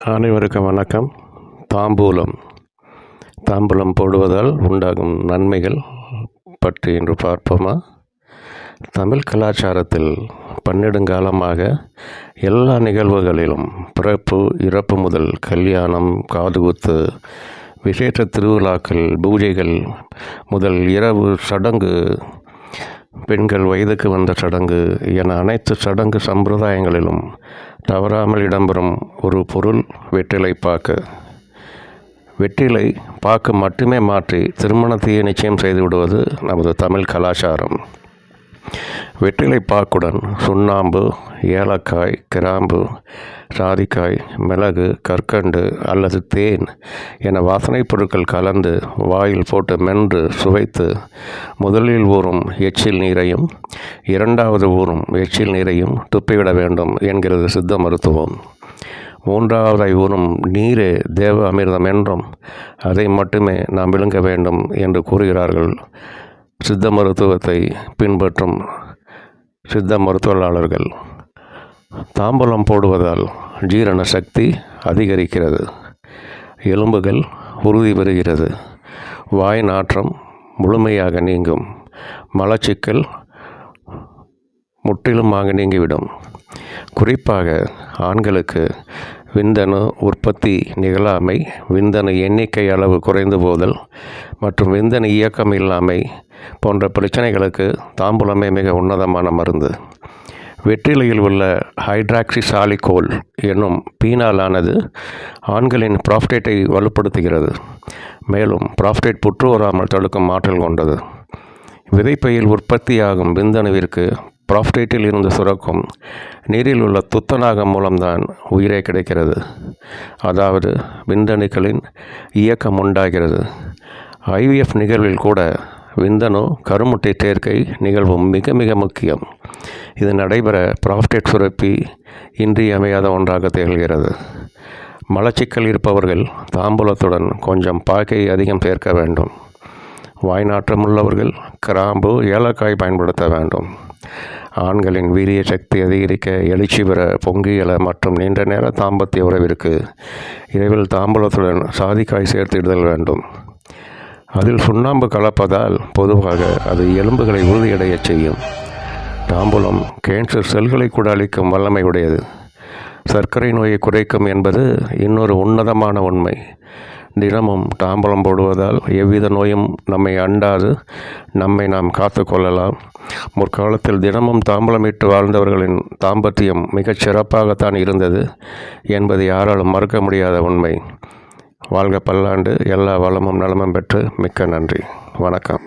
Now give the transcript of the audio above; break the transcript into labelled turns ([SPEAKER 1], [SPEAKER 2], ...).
[SPEAKER 1] அனைவருக்கும் வணக்கம். தாம்பூலம் தாம்பூலம் போடுவதால் உண்டாகும் நன்மைகள் பற்றி இன்று பார்ப்போமா? தமிழ் கலாச்சாரத்தில் பன்னெடுங்காலமாக எல்லா நிகழ்வுகளிலும் பிறப்பு இறப்பு முதல் கல்யாணம், காதுகுத்து, விசேஷ திருவிழாக்கள், பூஜைகள் முதல் இரவு சடங்கு, பெண்கள் வயதுக்கு வந்த சடங்கு என அனைத்து சடங்கு சம்பிரதாயங்களிலும் தவறாமல் இடம்பெறும் ஒரு பொருள் வெற்றிலை பாக்கு. வெற்றிலை பாக்கு மட்டுமே மாற்றி திருமணத்தையே நிச்சயம் செய்து விடுவது நமது தமிழ் கலாச்சாரம். வெற்றிலை பாக்குடன் சுண்ணாம்பு, ஏலக்காய், கிராம்பு, சாதிக்காய், மிளகு, கற்கண்டு அல்லது தேன் என வாசனைப் பொருட்கள் கலந்து வாயில் போட்டு மென்று சுவைத்து முதலில் ஊறும் எச்சில் நீரையும் இரண்டாவது ஊறும் எச்சில் நீரையும் துப்பிவிட வேண்டும் என்கிறது சித்த மருத்துவம். மூன்றாவதாய் ஊறும் நீரே தேவ அமிர்தம் என்றும் அதை மட்டுமே நாம் விழுங்க வேண்டும் என்று கூறுகிறார்கள் சித்த மருத்துவத்தை பின்பற்றும் சித்த மருத்துவர்களாளர்கள். தாம்பூலம் போடுவதால் ஜீரண சக்தி அதிகரிக்கிறது, எலும்புகள் உறுதி பெறுகிறது, வாய் நாற்றம் முழுமையாக நீங்கும், மலச்சிக்கல் முற்றிலுமாக நீங்கிவிடும். குறிப்பாக ஆண்களுக்கு விந்தணு உற்பத்தி நிகழாமை, விந்தணு எண்ணிக்கை அளவு குறைந்து போதல் மற்றும் விந்தணு இயக்கம் இல்லாமை போன்ற பிரச்சனைகளுக்கு தாம்பூலமே மிக உன்னதமான மருந்து. வெற்றிலையில் உள்ள ஹைட்ராக்சிசாலிகோல் என்னும் பீனாலானது ஆண்களின் புரோஸ்டேட்டை வலுப்படுத்துகிறது, மேலும் புரோஸ்டேட் புற்று வராமல் தடுக்கும் ஆற்றல் கொண்டது. விதைப்பையில் உற்பத்தியாகும் விந்தணுவிற்கு புரோஸ்டேட்டில் இருந்து சுரக்கும் நீரில் உள்ள துத்தநாகம் மூலம்தான் உயிரே கிடைக்கிறது, அதாவது விந்தணுக்களின் இயக்கம் உண்டாகிறது. IVF நிகழ்வில் கூட விந்தணு கருமுட்டை சேர்க்கை நிகழ்வு மிக மிக முக்கியம். இது நடைபெற புரோஸ்டேட் சுரப்பி இன்றியமையாத ஒன்றாக திகழ்கிறது. மலச்சிக்கல் இருப்பவர்கள் தாம்பூலத்துடன் கொஞ்சம் பாக்கை அதிகம் சேர்க்க வேண்டும். வாய்நாற்றம் உள்ளவர்கள் கிராம்பு, ஏலக்காய் பயன்படுத்த வேண்டும். ஆண்களின் வீரிய சக்தி அதிகரிக்க, எழுச்சி பெற, பொங்கியல மற்றும் நீண்ட நேர தாம்பத்திய உறவிற்கு இரவில் தாம்பூலத்துடன் சாதிக்காய் சேர்த்திடுதல் வேண்டும். அதில் சுண்ணாம்பு கலப்பதால் பொதுவாக அது எலும்புகளை உறுதியடைய செய்யும். தாம்பூலம் கேன்சர் செல்களை கூட அளிக்கும் வல்லமை உடையது. சர்க்கரை நோயை குறைக்கும் என்பது இன்னொரு உன்னதமான உண்மை. தினமும் தாம்பூலம் போடுவதால் எவ்வித நோயும் நம்மை அண்டாது நம்மை நாம் காத்து கொள்ளலாம். முற்காலத்தில் தினமும் தாம்பூலமிட்டு வாழ்ந்தவர்களின் தாம்பத்தியம் மிகச் சிறப்பாகத்தான் இருந்தது என்பது யாராலும் மறுக்க முடியாத உண்மை. வாழ்க பல்லாண்டு, எல்லா வளமும் நலமும் பெற்று. மிக்க நன்றி. வணக்கம்.